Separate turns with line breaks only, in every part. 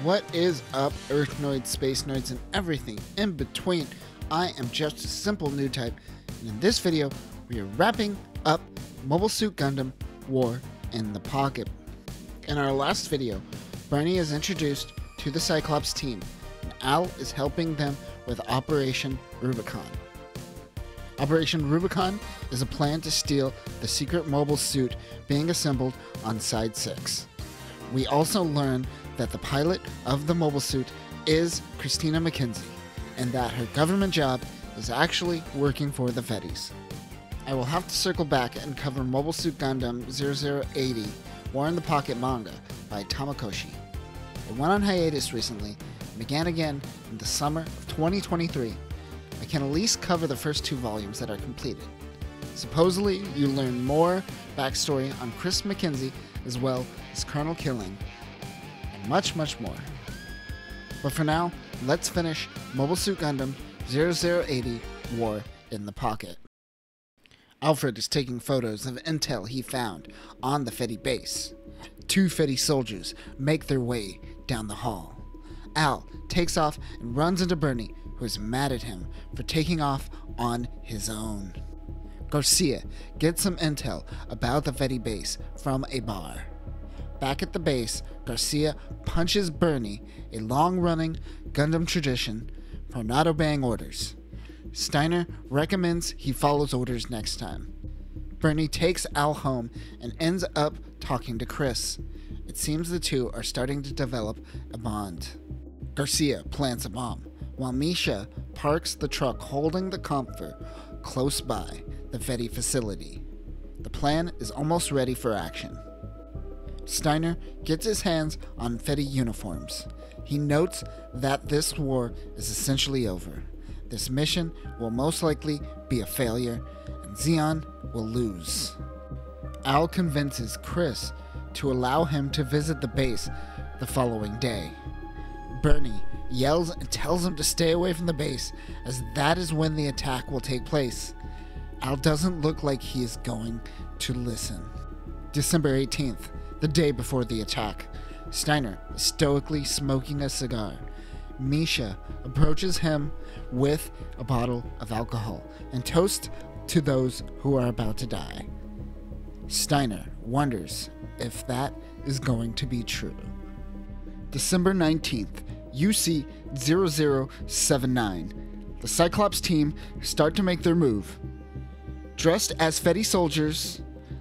What is up, Earth Noids, Space Noids, and everything in between? I am just a simple new type, and in this video, we are wrapping up Mobile Suit Gundam War in the Pocket. In our last video, Bernie is introduced to the Cyclops team, and Al is helping them with Operation Rubicon. Operation Rubicon is a plan to steal the secret mobile suit being assembled on Side 6. We also learn that the pilot of the mobile suit is Christina McKenzie, and that her government job is actually working for the Feddies. I will have to circle back and cover Mobile Suit Gundam 0080 War in the Pocket manga by Tamako. It went on hiatus recently and began again in the summer of 2023. I can at least cover the first 2 volumes that are completed. Supposedly, you learn more backstory on Chris McKenzie as well as Colonel Killing, and much more. But for now, let's finish Mobile Suit Gundam 0080 War in the Pocket. Alfred is taking photos of intel he found on the Fetty base. 2 Fetty soldiers make their way down the hall. Al takes off and runs into Bernie, who is mad at him for taking off on his own. Garcia gets some intel about the Fetty base from a bar. Back at the base, Garcia punches Bernie, a long-running Gundam tradition, for not obeying orders. Steiner recommends he follows orders next time. Bernie takes Al home and ends up talking to Chris. It seems the two are starting to develop a bond. Garcia plants a bomb, while Misha parks the truck holding the Comfort close by the Fetty facility. The plan is almost ready for action. Steiner gets his hands on Fetty uniforms. He notes that this war is essentially over. This mission will most likely be a failure, and Zeon will lose. Al convinces Chris to allow him to visit the base the following day. Bernie yells and tells him to stay away from the base, as that is when the attack will take place. Al doesn't look like he is going to listen. December 18th, the day before the attack, Steiner is stoically smoking a cigar. Misha approaches him with a bottle of alcohol and toasts to those who are about to die. Steiner wonders if that is going to be true. December 19th, UC 0079. The Cyclops team start to make their move. Dressed as Fetty soldiers,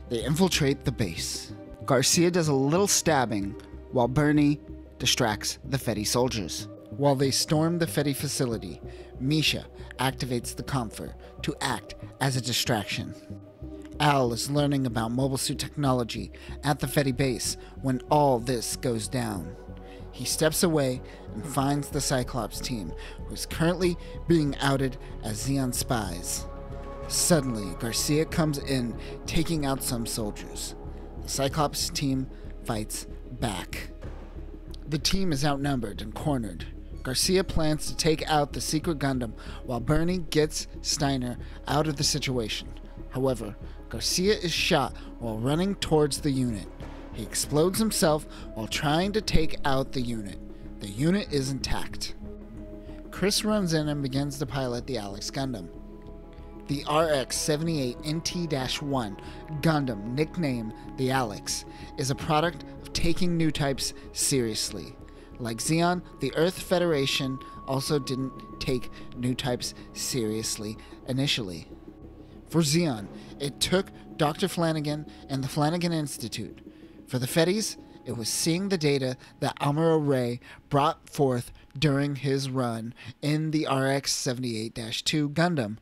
they infiltrate the base. Garcia does a little stabbing while Bernie distracts the Fetty soldiers. While they storm the Fetty facility, Misha activates the Comfort to act as a distraction. Al is learning about mobile suit technology at the Fetty base when all this goes down. He steps away and finds the Cyclops team, who is currently being outed as Zeon spies. Suddenly, Garcia comes in, taking out some soldiers. The Cyclops team fights back. The team is outnumbered and cornered. Garcia plans to take out the secret Gundam while Bernie gets Steiner out of the situation. However, Garcia is shot while running towards the unit. He explodes himself while trying to take out the unit. The unit is intact. Chris runs in and begins to pilot the Alex Gundam. The RX-78NT-1 Gundam, nicknamed the Alex, is a product of taking new types seriously. Like Zeon, the Earth Federation also didn't take new types seriously initially. For Zeon, it took Dr. Flanagan and the Flanagan Institute. For the Fetties, it was seeing the data that Amuro Ray brought forth during his run in the RX-78-2 Gundam.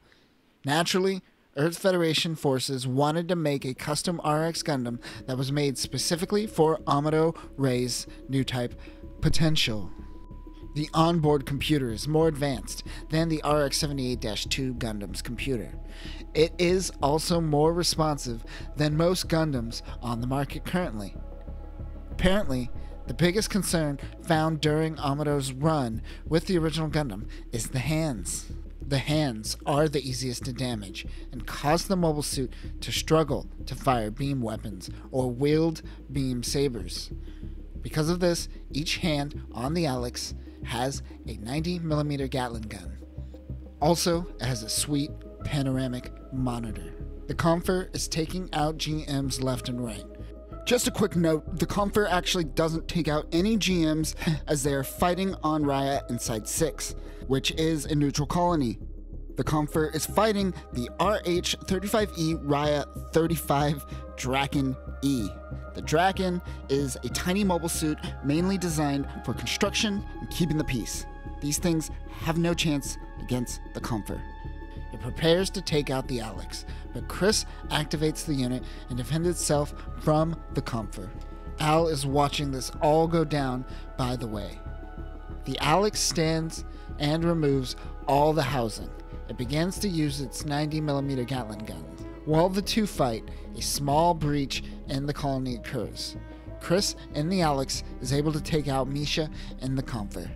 Naturally, Earth Federation forces wanted to make a custom RX Gundam that was made specifically for Amuro Ray's new type potential. The onboard computer is more advanced than the RX-78-2 Gundam's computer. It is also more responsive than most Gundams on the market currently. Apparently, the biggest concern found during Amuro's run with the original Gundam is the hands. The hands are the easiest to damage and cause the mobile suit to struggle to fire beam weapons or wield beam sabers. Because of this, each hand on the Alex has a 90mm Gatling gun. Also, it has a sweet panoramic monitor. The Comfer is taking out GMs left and right. Just a quick note, the Comfer actually doesn't take out any GMs as they are fighting on Raya in Site 6, which is a neutral colony. The Comfer is fighting the RH-35E Raya 35 Draken E. The Draken is a tiny mobile suit mainly designed for construction and keeping the peace. These things have no chance against the Comfer. It prepares to take out the Alex, but Chris activates the unit and defends itself from the Comfer. Al is watching this all go down, by the way. The Alex stands and removes all the housing. It begins to use its 90mm Gatling gun. While the two fight, a small breach in the colony occurs. Chris and the Alex is able to take out Misha and the Comfer.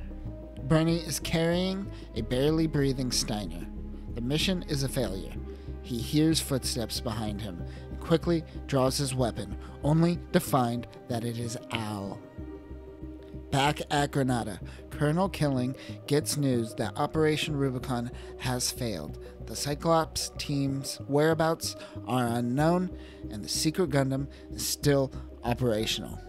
Bernie is carrying a barely breathing Steiner. The mission is a failure. He hears footsteps behind him and quickly draws his weapon, only to find that it is Al. Back at Granada, Colonel Killing gets news that Operation Rubicon has failed. The Cyclops team's whereabouts are unknown, and the secret Gundam is still operational.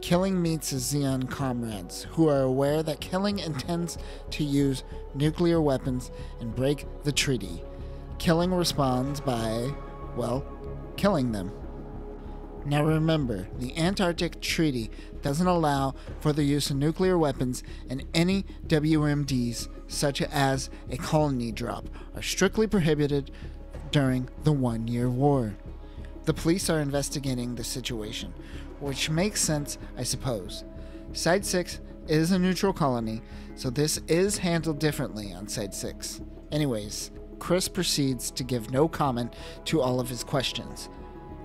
Killing meets his Zeon comrades, who are aware that Killing intends to use nuclear weapons and break the treaty. Killing responds by, well, killing them. Now remember, the Antarctic Treaty doesn't allow for the use of nuclear weapons, and any WMDs, such as a colony drop, are strictly prohibited during the 1-year war. The police are investigating the situation, which makes sense, I suppose. Site 6 is a neutral colony, so this is handled differently on Site 6. Anyways, Chris proceeds to give no comment to all of his questions.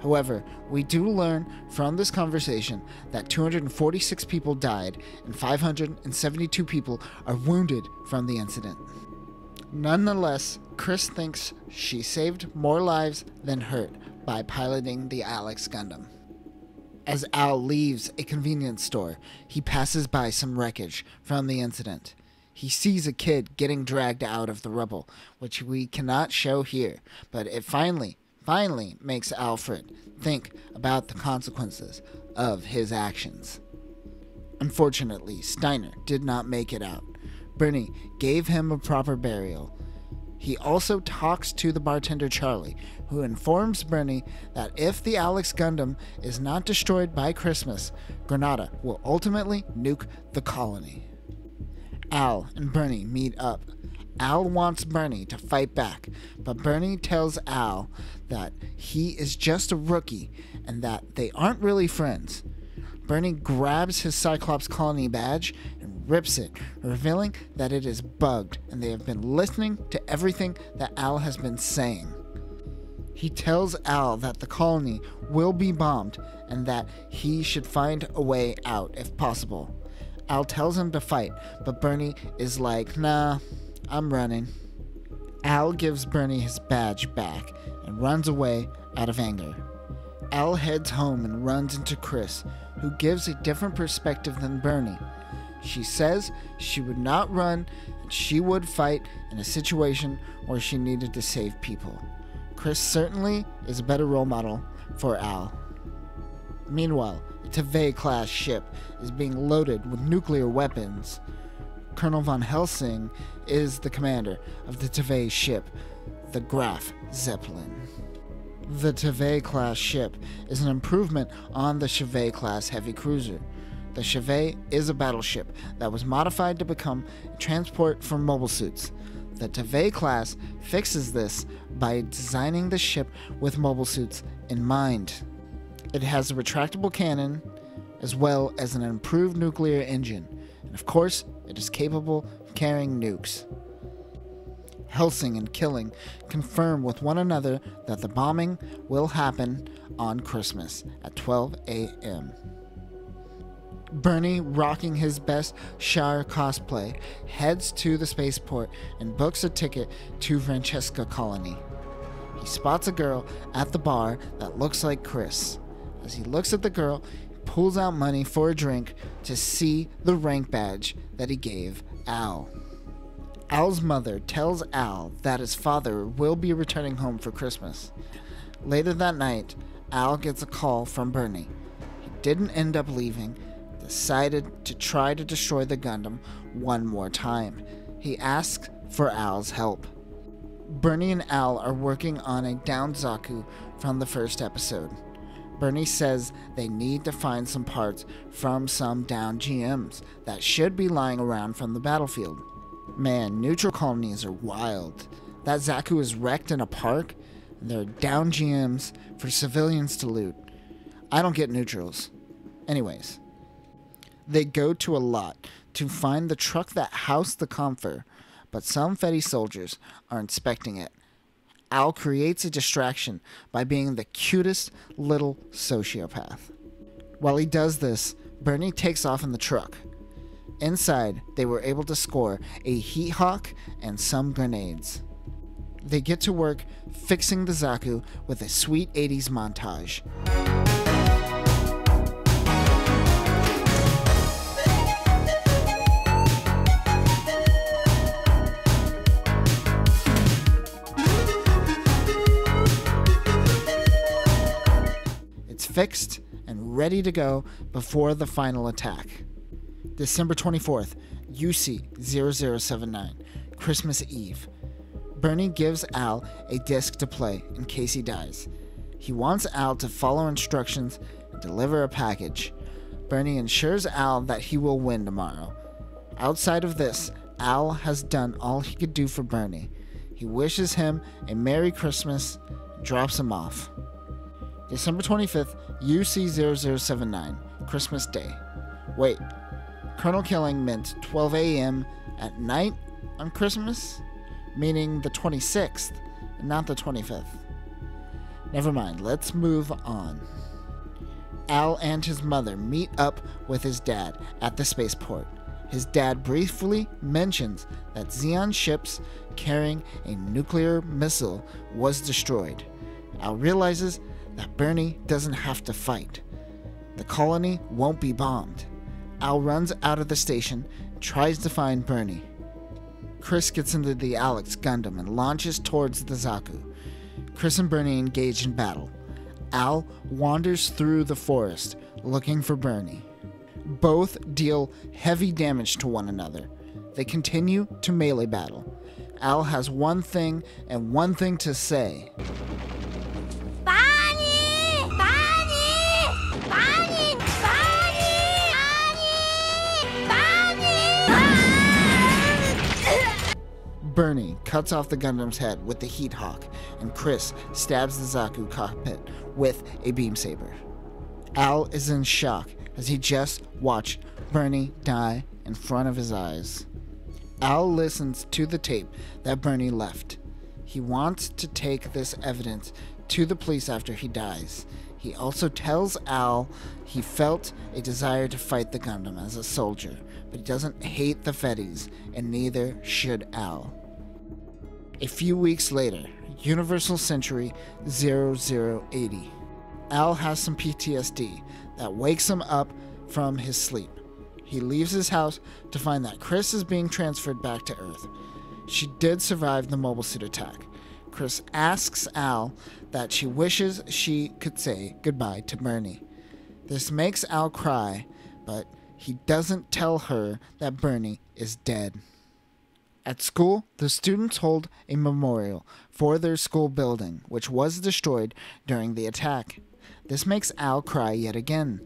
However, we do learn from this conversation that 246 people died and 572 people are wounded from the incident. Nonetheless, Chris thinks she saved more lives than hurt by piloting the Alex Gundam. As Al leaves a convenience store, he passes by some wreckage from the incident. He sees a kid getting dragged out of the rubble, which we cannot show here, but it finally makes Alfred think about the consequences of his actions. Unfortunately, Steiner did not make it out. Bernie gave him a proper burial. He also talks to the bartender Charlie, who informs Bernie that if the Alex Gundam is not destroyed by Christmas, Granada will ultimately nuke the colony. Al and Bernie meet up. Al wants Bernie to fight back, but Bernie tells Al that he is just a rookie and that they aren't really friends. Bernie grabs his Cyclops colony badge and rips it, revealing that it is bugged and they have been listening to everything that Al has been saying. He tells Al that the colony will be bombed and that he should find a way out if possible. Al tells him to fight, but Bernie is like, nah, I'm running. Al gives Bernie his badge back and runs away out of anger. Al heads home and runs into Chris, who gives a different perspective than Bernie. She says she would not run and she would fight in a situation where she needed to save people. Chris certainly is a better role model for Al. Meanwhile, a Tevay-class ship is being loaded with nuclear weapons. Colonel von Helsing is the commander of the Tevay ship, the Graf Zeppelin. The Tevay-class ship is an improvement on the Chevet-class heavy cruiser. The Chevet is a battleship that was modified to become a transport for mobile suits. The Tevay class fixes this by designing the ship with mobile suits in mind. It has a retractable cannon as well as an improved nuclear engine, and of course, it is capable of carrying nukes. Helsing and Killing confirm with one another that the bombing will happen on Christmas at 12 a.m. Bernie, rocking his best Char cosplay, heads to the spaceport and books a ticket to Francesca Colony. He spots a girl at the bar that looks like Chris. As he looks at the girl, he pulls out money for a drink to see the rank badge that he gave Al. Al's mother tells Al that his father will be returning home for Christmas. Later that night, Al gets a call from Bernie. He didn't end up leaving, decided to try to destroy the Gundam one more time. He asks for Al's help. Bernie and Al are working on a downed Zaku from the first episode. Bernie says they need to find some parts from some downed GMs that should be lying around from the battlefield. Man, neutral colonies are wild. That Zaku is wrecked in a park, and there are downed GMs for civilians to loot. I don't get neutrals. Anyways, they go to a lot to find the truck that housed the Comfer, but some Fetty soldiers are inspecting it. Al creates a distraction by being the cutest little sociopath. While he does this, Bernie takes off in the truck. Inside, they were able to score a Heat Hawk and some grenades. They get to work fixing the Zaku with a sweet 80s montage. It's fixed and ready to go before the final attack. December 24th, UC0079, Christmas Eve. Bernie gives Al a disc to play in case he dies. He wants Al to follow instructions and deliver a package. Bernie ensures Al that he will win tomorrow. Outside of this, Al has done all he could do for Bernie. He wishes him a Merry Christmas and drops him off. December 25th, UC0079, Christmas Day. Wait, Colonel Killing meant 12 a.m. at night on Christmas? Meaning the 26th, and not the 25th. Never mind, let's move on. Al and his mother meet up with his dad at the spaceport. His dad briefly mentions that Zeon ships carrying a nuclear missile was destroyed. Al realizes that Bernie doesn't have to fight. The colony won't be bombed. Al runs out of the station and tries to find Bernie. Chris gets into the Alex Gundam and launches towards the Zaku. Chris and Bernie engage in battle. Al wanders through the forest looking for Bernie. Both deal heavy damage to one another. They continue to melee battle. Al has one thing and one thing to say. Bernie cuts off the Gundam's head with the Heat Hawk, and Chris stabs the Zaku cockpit with a beam saber. Al is in shock as he just watched Bernie die in front of his eyes. Al listens to the tape that Bernie left. He wants to take this evidence to the police after he dies. He also tells Al he felt a desire to fight the Gundam as a soldier, but he doesn't hate the Fetties, and neither should Al. A few weeks later, Universal Century 0080. Al has some PTSD that wakes him up from his sleep. He leaves his house to find that Chris is being transferred back to Earth. She did survive the mobile suit attack. Chris asks Al that she wishes she could say goodbye to Bernie. This makes Al cry, but he doesn't tell her that Bernie is dead. At school, the students hold a memorial for their school building, which was destroyed during the attack. This makes Al cry yet again.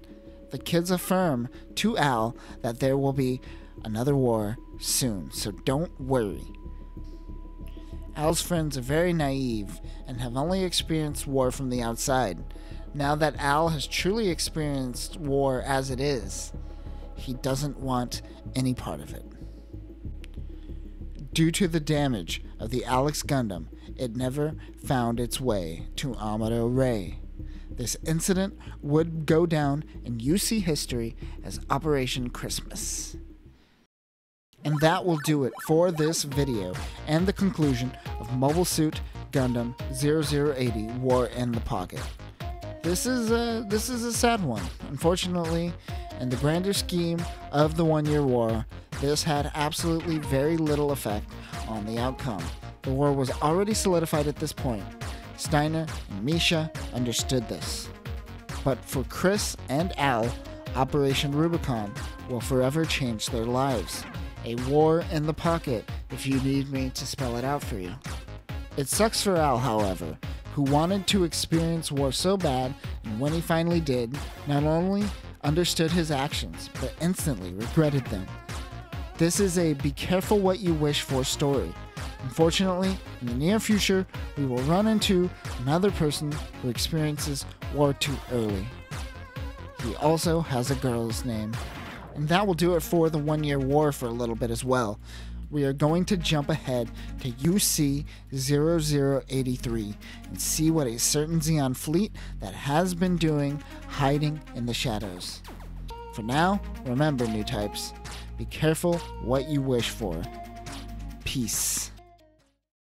The kids affirm to Al that there will be another war soon, so don't worry. Al's friends are very naive and have only experienced war from the outside. Now that Al has truly experienced war as it is, he doesn't want any part of it. Due to the damage of the Alex Gundam, it never found its way to Amado Ray. This incident would go down in UC history as Operation Christmas. And that will do it for this video and the conclusion of Mobile Suit Gundam 0080 War in the Pocket. this is a sad one. Unfortunately, in the grander scheme of the 1 Year War, this had absolutely very little effect on the outcome. The war was already solidified at this point. Steiner and Misha understood this. But for Chris and Al, Operation Rubicon will forever change their lives. A war in the pocket, if you need me to spell it out for you. It sucks for Al, however, who wanted to experience war so bad, and when he finally did, not only understood his actions, but instantly regretted them. This is a be careful what you wish for story. Unfortunately, in the near future, we will run into another person who experiences war too early. He also has a girl's name. And that will do it for the 1 Year War for a little bit as well. We are going to jump ahead to UC 0083 and see what a certain Zeon fleet that has been doing hiding in the shadows. For now, remember, new types, be careful what you wish for. Peace.